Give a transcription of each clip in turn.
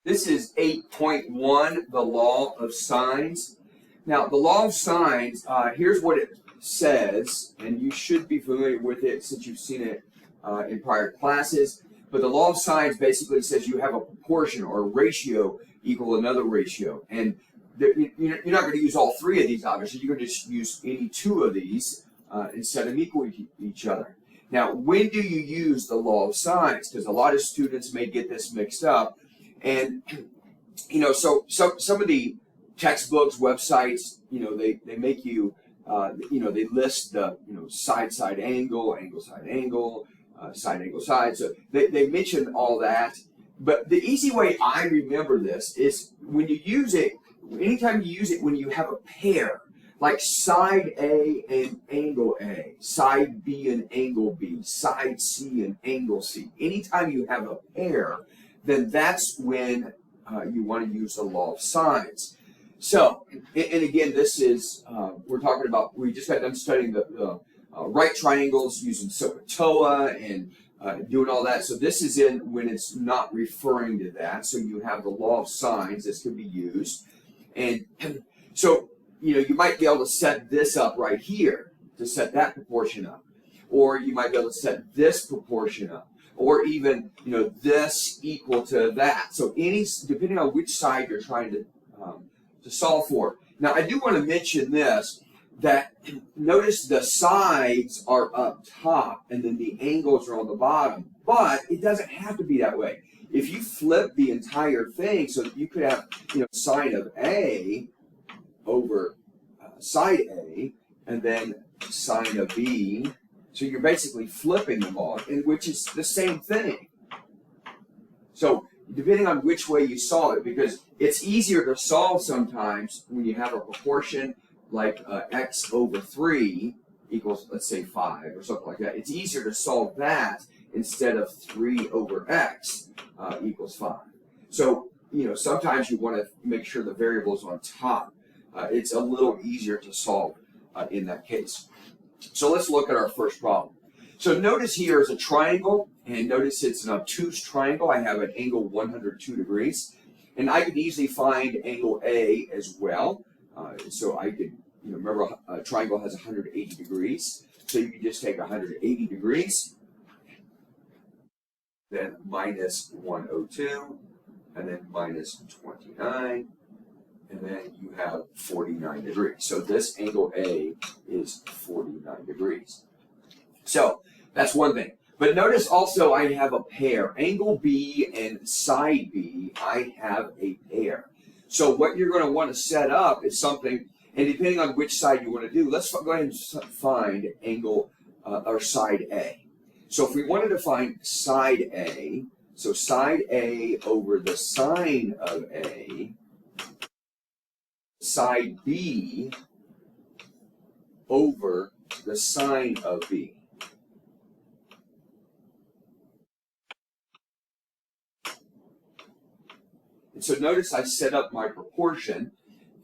This is 8.1, the law of sines. Now, the law of sines, here's what it says, and you should be familiar with it since you've seen it in prior classes. But the law of sines basically says you have a proportion or a ratio equal another ratio. And you're not going to use all three of these, obviously. You're going to just use any two of these and set them equal to each other. Now, when do you use the law of sines? Because a lot of students may get this mixed up. And, so some of the textbooks, websites, they make you, they list the, side angle, side angle, side angle, side. So they mention all that. But the easy way I remember this is when you use it, anytime you use it when you have a pair, like side A and angle A, side B and angle B, side C and angle C. Anytime you have a pair, then that's when you want to use the law of sines. So, and again, this is, we're talking about, we just got done studying the right triangles using SOHCAHTOA and doing all that. So this is in when it's not referring to that. So you have the law of sines. This can be used. And so, you might be able to set this up right here to set that proportion up. Or you might be able to set this proportion up. Or even, this equal to that. So depending on which side you're trying to solve for. Now, I do want to mention this, that notice the sides are up top and then the angles are on the bottom. But it doesn't have to be that way. If you flip the entire thing, so that you could have, sine of A over side A, and then sine of B. So you're basically flipping them all, which is the same thing. So depending on which way you solve it, because it's easier to solve sometimes when you have a proportion like x over 3 equals, let's say, 5 or something like that. It's easier to solve that instead of 3 over x equals 5. So, sometimes you want to make sure the variable is on top. It's a little easier to solve in that case. So let's look at our first problem. So notice here is a triangle, and notice it's an obtuse triangle. I have an angle 102 degrees, and I could easily find angle A as well. So I could, remember a triangle has 180 degrees, so you can just take 180 degrees, then minus 102, and then minus 29, and then you have 49 degrees. So this angle A is 49 degrees. So that's one thing. But notice also I have a pair. Angle B and side B, I have a pair. So what you're going to want to set up is something, and depending on which side you want to do, let's go ahead and find angle or side A. So if we wanted to find side A, so side A over the sine of A, side B over the sine of B. And so notice I set up my proportion,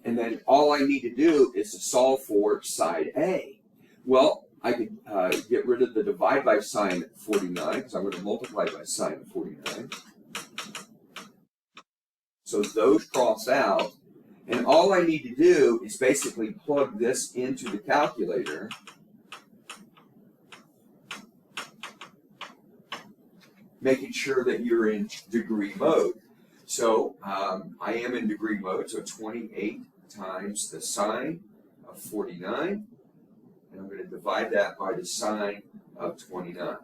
and then all I need to do is to solve for side A. Well, I could get rid of the divide by sine 49, because I'm going to multiply by sine 49. So those cross out, and all I need to do is basically plug this into the calculator. Making sure that you're in degree mode. So I am in degree mode, so 28 times the sine of 49, and I'm going to divide that by the sine of 29.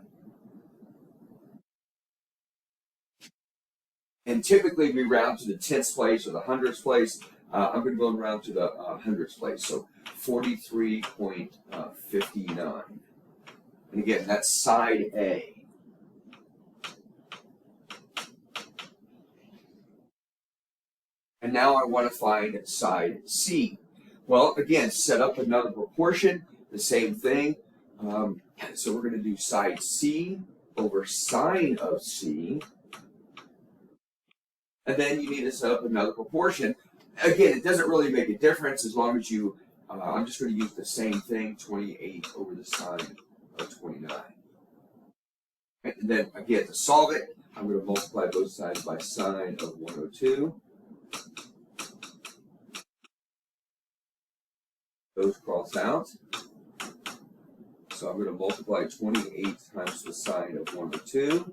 And typically we round to the tenths place or the hundredths place. I'm going to go around to the hundredths place, so 43.59. And again, that's side A. And now I want to find side C. Well, again, set up another proportion, the same thing. So we're going to do side C over sine of C. And then you need to set up another proportion. Again, it doesn't really make a difference as long as you, I'm just going to use the same thing, 28 over the sine of 29. And then, again, to solve it, I'm going to multiply both sides by sine of 102. Those cross out. So I'm going to multiply 28 times the sine of 102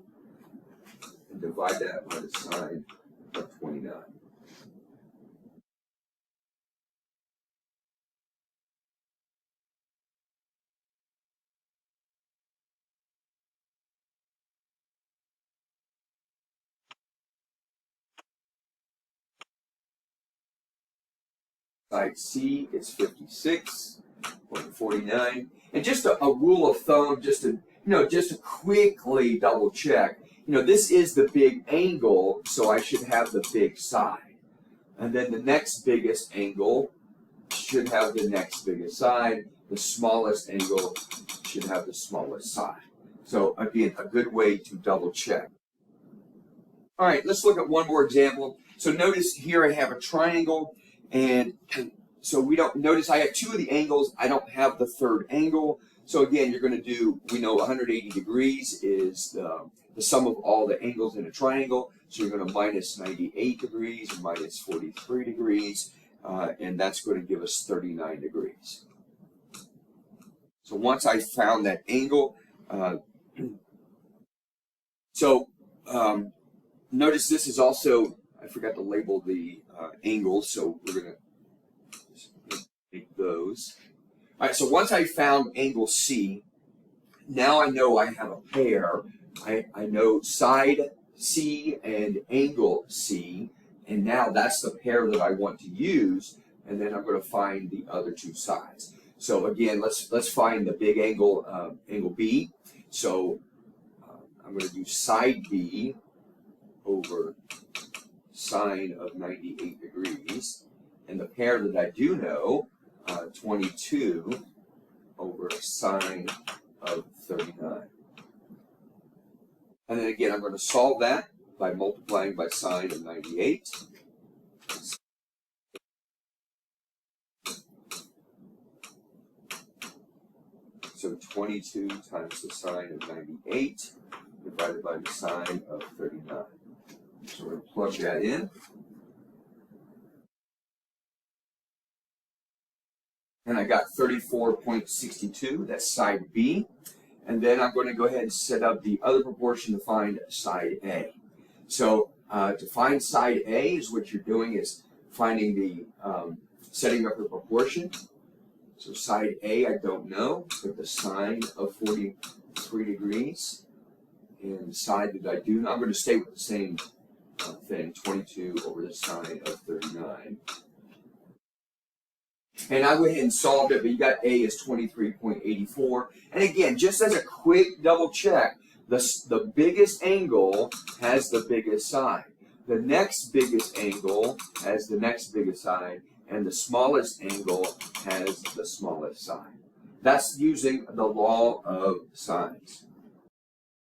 and divide that by the sine of 29. Side C is 56.49. And just a rule of thumb, just to quickly double check. This is the big angle, so I should have the big side. And then the next biggest angle should have the next biggest side. The smallest angle should have the smallest side. So again, a good way to double check. All right, let's look at one more example. So notice here I have a triangle, and so we don't notice I have two of the angles. I don't have the third angle. So again, you're going to do, we know 180 degrees is the sum of all the angles in a triangle. So you're going to minus 98 degrees and minus 43 degrees, and that's going to give us 39 degrees. So once I found that angle, notice this is also, I forgot to label the angles, so we're going to make those. All right, so once I found angle C, now I know I have a pair. I know side C and angle C, and now that's the pair that I want to use, and then I'm going to find the other two sides. So again, let's find the big angle, angle B. So I'm going to do side B over sine of 98 degrees, and the pair that I do know, 22 over sine of 39. And then again, I'm going to solve that by multiplying by sine of 98. So 22 times the sine of 98 divided by the sine of 39. So we're going to plug that in. And I got 34.62, that's side B. And then I'm going to go ahead and set up the other proportion to find side A. So to find side A is what you're doing is finding the, setting up the proportion. So side A I don't know, but the sine of 43 degrees. And the side that I do know, I'm going to stay with the same thing, 22 over the sine of 39. And I went ahead and solved it, but you got A is 23.84. And again, just as a quick double check, the biggest angle has the biggest side. The next biggest angle has the next biggest side, and the smallest angle has the smallest side. That's using the law of sines.